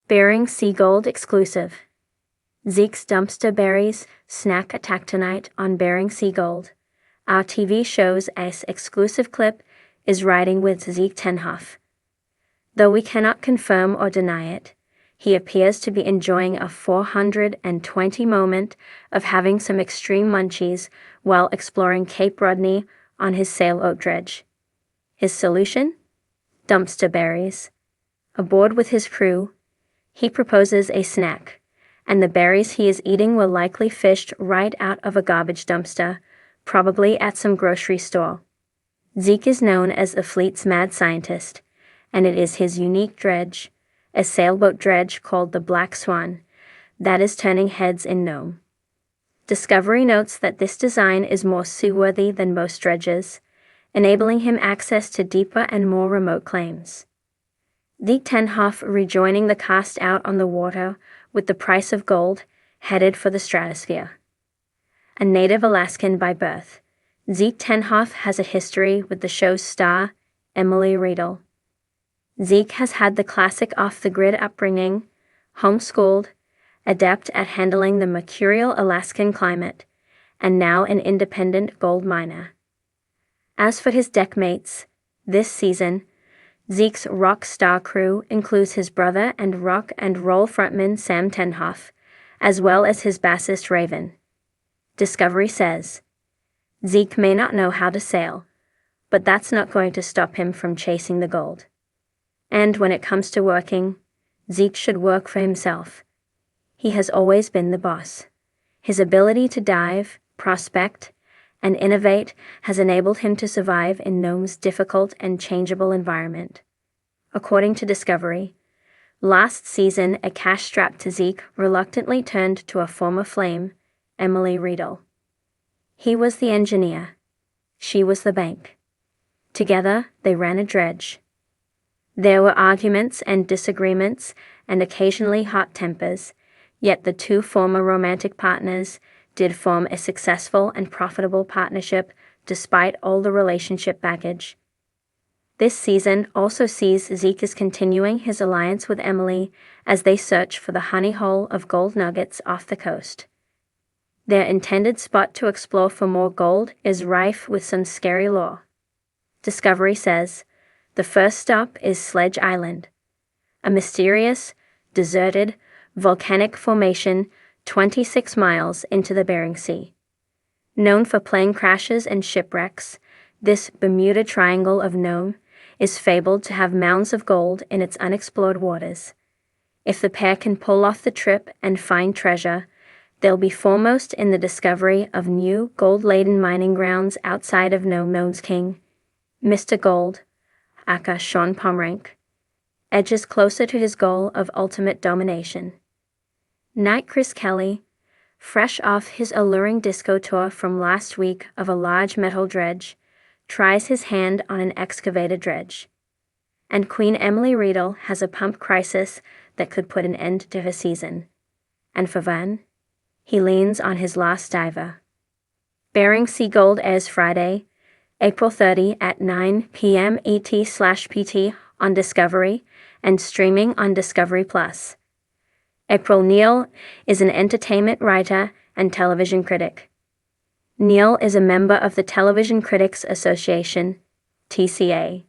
Bering Sea Gold exclusive. Zeke's dumpster berries snack attack tonight on Bering Sea Gold. Our TV show's exclusive clip is riding with Zeke Tenhoff. Though we cannot confirm or deny it, he appears to be enjoying a 420 moment of having some extreme munchies while exploring Cape Rodney on his sailboat dredge. His solution? Dumpster berries. Aboard with his crew, he proposes a snack, and the berries he is eating were likely fished right out of a garbage dumpster, probably at some grocery store. Zeke is known as the fleet's mad scientist, and it is his unique dredge, a sailboat dredge called the Black Swan, that is turning heads in Nome. Discovery notes that this design is more seaworthy than most dredges, enabling him access to deeper and more remote claims. Zeke Tenhoff rejoining the cast out on the water with the price of gold, headed for the stratosphere. A native Alaskan by birth, Zeke Tenhoff has a history with the show's star, Emily Riedel. Zeke has had the classic off-the-grid upbringing, homeschooled, adept at handling the mercurial Alaskan climate, and now an independent gold miner. As for his deckmates, this season, Zeke's rock star crew includes his brother and rock and roll frontman Sam Tenhoff, as well as his bassist Raven. Discovery says, Zeke may not know how to sail, but that's not going to stop him from chasing the gold. And when it comes to working, Zeke should work for himself. He has always been the boss. His ability to dive, prospect, and innovate has enabled him to survive in Nome's difficult and changeable environment. According to Discovery, last season a cash-strapped Zeke reluctantly turned to a former flame, Emily Riedel. He was the engineer. She was the bank. Together, they ran a dredge. There were arguments and disagreements and occasionally hot tempers, yet the two former romantic partners did form a successful and profitable partnership despite all the relationship baggage. This season also sees Zeke is continuing his alliance with Emily as they search for the honey hole of gold nuggets off the coast. Their intended spot to explore for more gold is rife with some scary lore. Discovery says, the first stop is Sledge Island, a mysterious, deserted, volcanic formation 26 miles into the Bering Sea. Known for plane crashes and shipwrecks, this Bermuda Triangle of Nome is fabled to have mounds of gold in its unexplored waters. If the pair can pull off the trip and find treasure, they'll be foremost in the discovery of new gold-laden mining grounds outside of Nome's king, Mr. Gold, aka Sean Pomerank, edges closer to his goal of ultimate domination. Night Chris Kelly, fresh off his alluring disco tour from last week of a large metal dredge, tries his hand on an excavator dredge. And Queen Emily Riedel has a pump crisis that could put an end to her season. And for Van, he leans on his last diver. Bering Sea Gold airs Friday, April 30 at 9 p.m. ET/PT on Discovery and streaming on Discovery+. April Neal is an entertainment writer and television critic. Neal is a member of the Television Critics Association, TCA,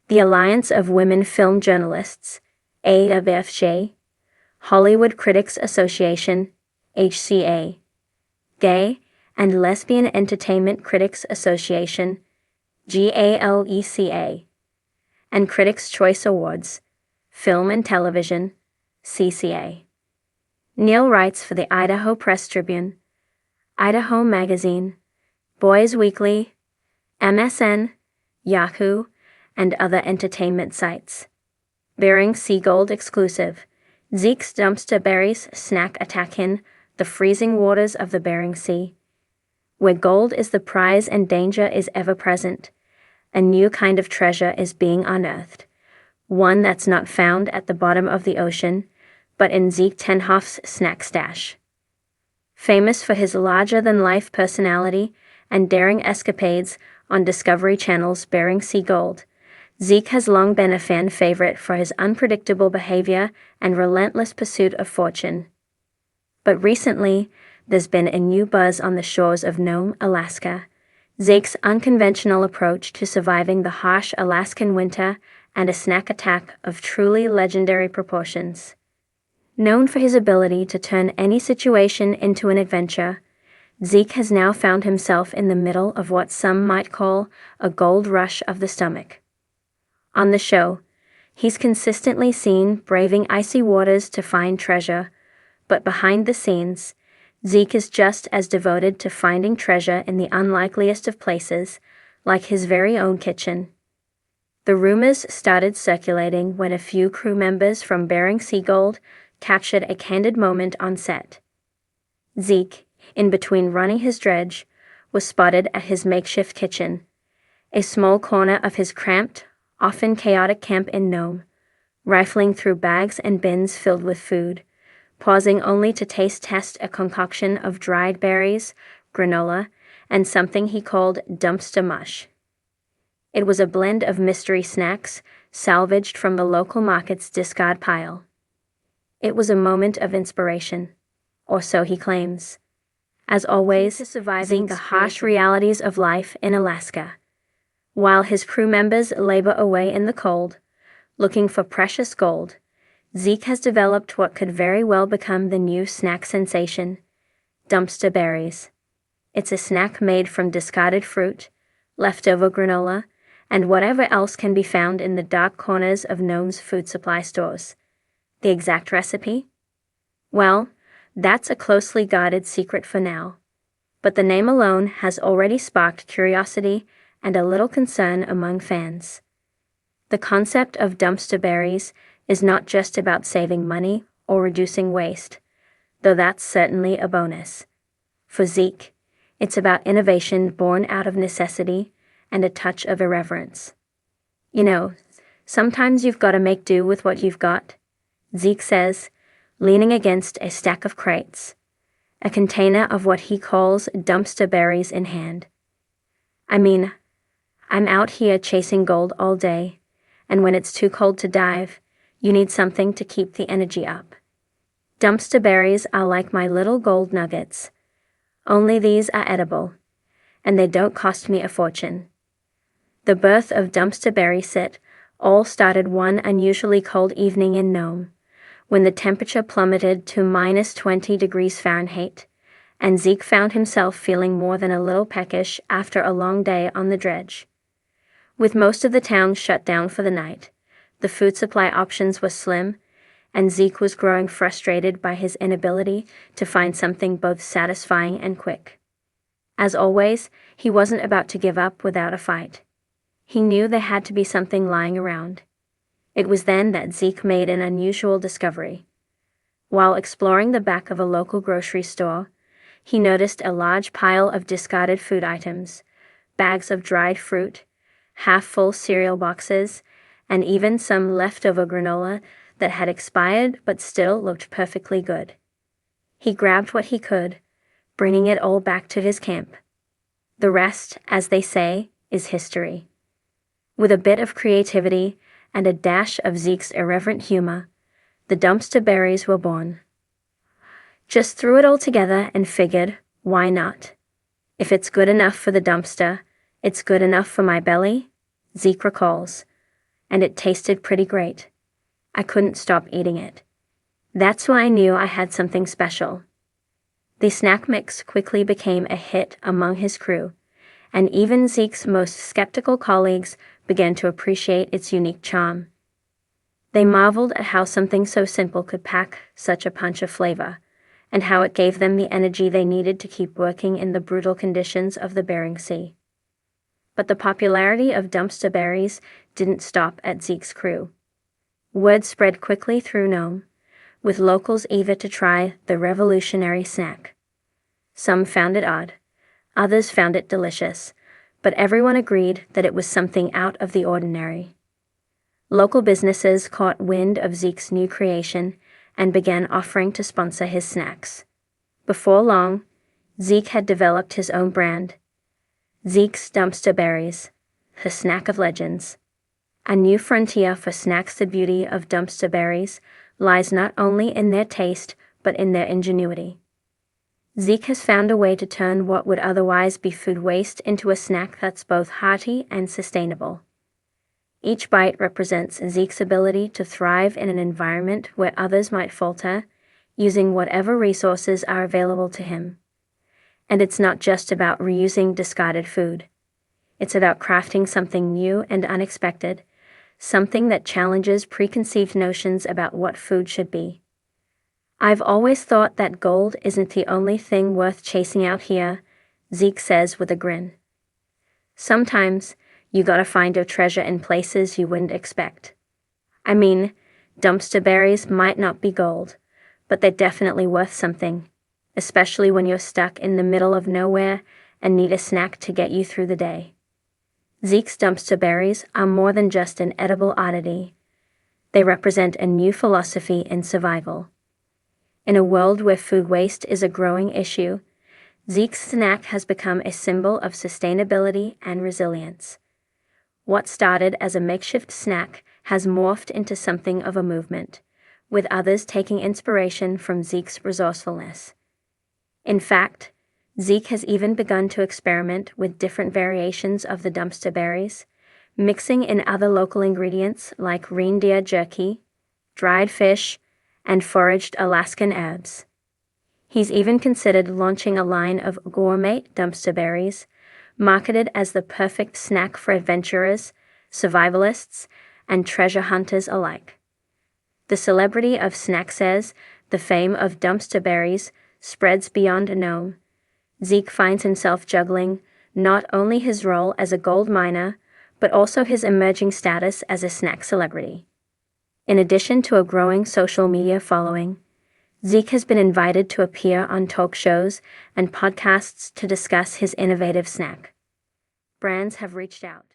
the Alliance of Women Film Journalists, AWFJ, Hollywood Critics Association, HCA, Gay and Lesbian Entertainment Critics Association, GALECA, and Critics' Choice Awards, Film and Television, CCA. Neal writes for the Idaho Press Tribune, Idaho Magazine, Boys Weekly, MSN, Yahoo, and other entertainment sites. Bering Sea Gold exclusive. Zeke's dumpster berries snack attack in the freezing waters of the Bering Sea. Where gold is the prize and danger is ever present, a new kind of treasure is being unearthed, one that's not found at the bottom of the ocean, but in Zeke Tenhoff's snack stash. Famous for his larger-than-life personality and daring escapades on Discovery Channel's Bering Sea Gold, Zeke has long been a fan favorite for his unpredictable behavior and relentless pursuit of fortune. But recently, there's been a new buzz on the shores of Nome, Alaska. Zeke's unconventional approach to surviving the harsh Alaskan winter and a snack attack of truly legendary proportions. Known for his ability to turn any situation into an adventure, Zeke has now found himself in the middle of what some might call a gold rush of the stomach. On the show, he's consistently seen braving icy waters to find treasure, but behind the scenes, Zeke is just as devoted to finding treasure in the unlikeliest of places, like his very own kitchen. The rumors started circulating when a few crew members from Bering Seagold captured a candid moment on set. Zeke, in between running his dredge, was spotted at his makeshift kitchen, a small corner of his cramped, often chaotic camp in Nome, rifling through bags and bins filled with food, pausing only to taste test a concoction of dried berries, granola, and something he called dumpster mush. It was a blend of mystery snacks salvaged from the local market's discard pile. It was a moment of inspiration, or so he claims. As always, surviving the harsh realities of life in Alaska. While his crew members labor away in the cold, looking for precious gold, Zeke has developed what could very well become the new snack sensation: dumpster berries. It's a snack made from discarded fruit, leftover granola, and whatever else can be found in the dark corners of Nome's food supply stores. The exact recipe? Well, that's a closely guarded secret for now. But the name alone has already sparked curiosity and a little concern among fans. The concept of dumpster berries is not just about saving money or reducing waste, though that's certainly a bonus. For Zeke, it's about innovation born out of necessity and a touch of irreverence. You know, sometimes you've got to make do with what you've got, Zeke says, leaning against a stack of crates, a container of what he calls dumpster berries in hand. I mean, I'm out here chasing gold all day, and when it's too cold to dive, you need something to keep the energy up. Dumpster berries are like my little gold nuggets. Only these are edible, and they don't cost me a fortune. The birth of Dumpster Berry Sit all started one unusually cold evening in Nome, when the temperature plummeted to -20 degrees Fahrenheit, and Zeke found himself feeling more than a little peckish after a long day on the dredge. With most of the town shut down for the night, the food supply options were slim, and Zeke was growing frustrated by his inability to find something both satisfying and quick. As always, he wasn't about to give up without a fight. He knew there had to be something lying around. It was then that Zeke made an unusual discovery. While exploring the back of a local grocery store, he noticed a large pile of discarded food items, bags of dried fruit, half-full cereal boxes, and even some leftover granola that had expired but still looked perfectly good. He grabbed what he could, bringing it all back to his camp. The rest, as they say, is history. With a bit of creativity and a dash of Zeke's irreverent humor, the dumpster berries were born. Just threw it all together and figured, why not? If it's good enough for the dumpster, it's good enough for my belly, Zeke recalls. And it tasted pretty great. I couldn't stop eating it. That's when I knew I had something special. The snack mix quickly became a hit among his crew, and even Zeke's most skeptical colleagues began to appreciate its unique charm. They marveled at how something so simple could pack such a punch of flavor, and how it gave them the energy they needed to keep working in the brutal conditions of the Bering Sea. But the popularity of dumpster berries didn't stop at Zeke's crew. Word spread quickly through Nome, with locals eager to try the revolutionary snack. Some found it odd, others found it delicious, but everyone agreed that it was something out of the ordinary. Local businesses caught wind of Zeke's new creation and began offering to sponsor his snacks. Before long, Zeke had developed his own brand, Zeke's Dumpster Berries, the snack of legends. A new frontier for snacks. The beauty of dumpster berries lies not only in their taste, but in their ingenuity. Zeke has found a way to turn what would otherwise be food waste into a snack that's both hearty and sustainable. Each bite represents Zeke's ability to thrive in an environment where others might falter, using whatever resources are available to him. And it's not just about reusing discarded food. It's about crafting something new and unexpected, something that challenges preconceived notions about what food should be. I've always thought that gold isn't the only thing worth chasing out here, Zeke says with a grin. Sometimes, you gotta find your treasure in places you wouldn't expect. I mean, dumpster berries might not be gold, but they're definitely worth something, especially when you're stuck in the middle of nowhere and need a snack to get you through the day. Zeke's dumpster berries are more than just an edible oddity. They represent a new philosophy in survival. In a world where food waste is a growing issue, Zeke's snack has become a symbol of sustainability and resilience. What started as a makeshift snack has morphed into something of a movement, with others taking inspiration from Zeke's resourcefulness. In fact, Zeke has even begun to experiment with different variations of the dumpster berries, mixing in other local ingredients like reindeer jerky, dried fish, and foraged Alaskan herbs. He's even considered launching a line of gourmet dumpster berries, marketed as the perfect snack for adventurers, survivalists, and treasure hunters alike. The celebrity of snack says the fame of dumpster berries spreads beyond a gnome. Zeke finds himself juggling not only his role as a gold miner, but also his emerging status as a snack celebrity. In addition to a growing social media following, Zeke has been invited to appear on talk shows and podcasts to discuss his innovative snack. Brands have reached out.